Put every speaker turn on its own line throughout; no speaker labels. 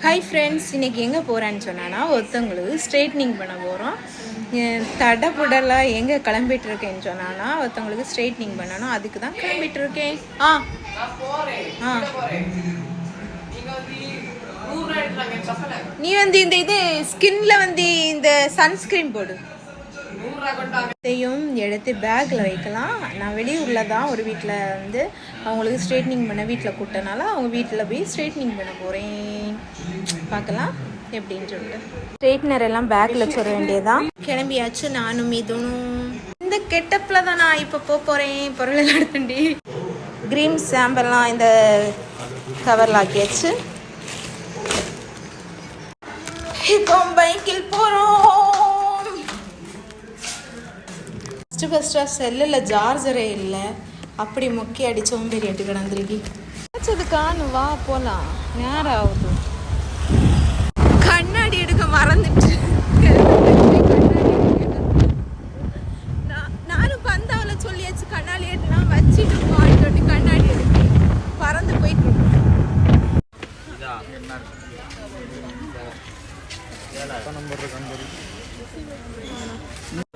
Hi friends, இன்றைக்கி எங்கே போகிறேன்னு சொன்னான்னா ஒருத்தவங்களுக்கு ஸ்ட்ரெயிட்னிங் பண்ண போகிறோம். தடப்புடலாக எங்கே கிளம்பிட்டு இருக்கேன்னு சொன்னான்னா ஒருத்தவங்களுக்கு ஸ்ட்ரெயிட்னிங் பண்ணணும், அதுக்கு தான் கிளம்பிட்டு இருக்கேன். நீ வந்து இந்த ஸ்கின்ல வந்து இந்த சன்ஸ்கிரீன் போடு, இதையும் எடுத்து பேக்கில் வைக்கலாம். நான் வெளியூரில் தான் ஒரு வீட்டில் வந்து அவங்களுக்கு ஸ்ட்ரெயிட்னிங் பண்ண வீட்டில் கூப்பிட்டனால அவங்க வீட்டில் போய் ஸ்ட்ரெயிட்னிங் பண்ண போகிறேன். பார்க்கலாம் எப்படின்னு சொல்லிட்டு. ஸ்ட்ரெயிட்னர் எல்லாம் பேக்கில் வச்சுட வேண்டியதான். கிளம்பியாச்சு நானும் இதுனும். இந்த கெட்டப்பில் தான் நான் இப்போ போகிறேன். பொருள் எல்லாம் எடுத்துண்டி க்ரீன் சாம்பல்லாம் இந்த கவரில் ஆக்கியாச்சு. இப்போ பைக்கில் போகிறோம். ஃபஸ்ட்டாக செல்லில் சார்ஜரே இல்லை, அப்படி முக்கி அடி சோம்பேறி அட்டு கிடந்துருக்கி. வச்சதுக்கானு வா போகலாம். நேரம் ஆகுது. கண்ணாடி எடுக்க மறந்துட்டு நானும் பந்தாவில் சொல்லியாச்சு கண்ணாடி எடுத்துலாம் வச்சுட்டு போட்டு கண்ணாடி எடுத்து பறந்து போயிட்டு இருக்கோம்.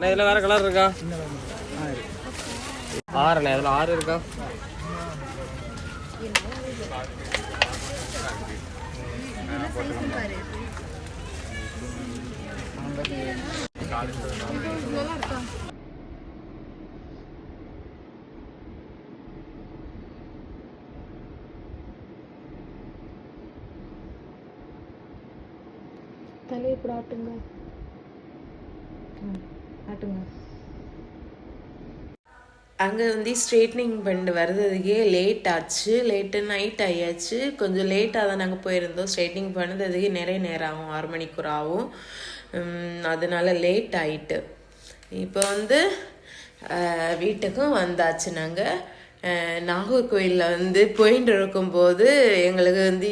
இதில் வேற கலர் இருக்கா? 6 இதில் 6 இருக்கா?
தலையை இப்படி ஆட்டுங்க ஆட்டுங்க. அங்கே வந்து ஸ்ட்ரெயிட்னிங் பண்ணிட்டு வர்றதுக்கே லேட் ஆச்சு. நைட் ஆயாச்சு. கொஞ்சம் லேட்டாக தான் நாங்கள் போயிருந்தோம். ஸ்ட்ரெயிட்னிங் பண்ணதுக்கே நிறைய நேரம் ஆகும், 6 மணிக்கு ஆகும். அதனால லேட் ஆகிட்டு இப்போ வந்து வீட்டுக்கும் வந்தாச்சு. நாங்கள் நாகர்கோயிலில் வந்து போயிட்டு இருக்கும்போது எங்களுக்கு வந்து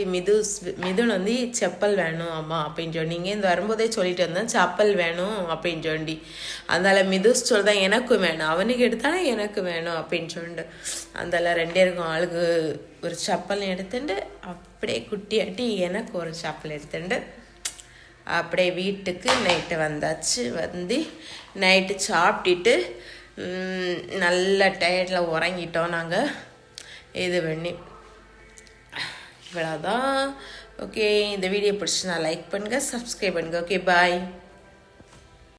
மிதுன் வந்து செப்பல் வேணும் அம்மா அப்படின்னு சொன்னீங்க. இந்த வரும்போதே சொல்லிட்டு வந்தேன் செப்பல் வேணும் அப்படின்னு சொல்லி. அதனால மிதுஸ் சொல்லிதான் எனக்கும் வேணும், அவனுக்கு எடுத்தாலே எனக்கு வேணும் அப்படின்னு சொல்லிட்டு அதனால 2 பேருக்கும் ஆளுக்கு ஒரு செப்பல் எடுத்துட்டு அப்படியே குட்டியாட்டி எனக்கு ஒரு செப்பல் எடுத்துட்டு அப்படியே வீட்டுக்கு நைட்டு வந்தாச்சு. வந்து நைட்டு சாப்பிட்டுட்டு நல்ல டயர்டில் உறங்கிட்டோம் நாங்கள். இது பண்ணி இவ்வளோதான். ஓகே, இந்த வீடியோ பிடிச்சி நான் லைக் பண்ணுங்கள், சப்ஸ்கிரைப் பண்ணுங்கள். ஓகே, பாய்.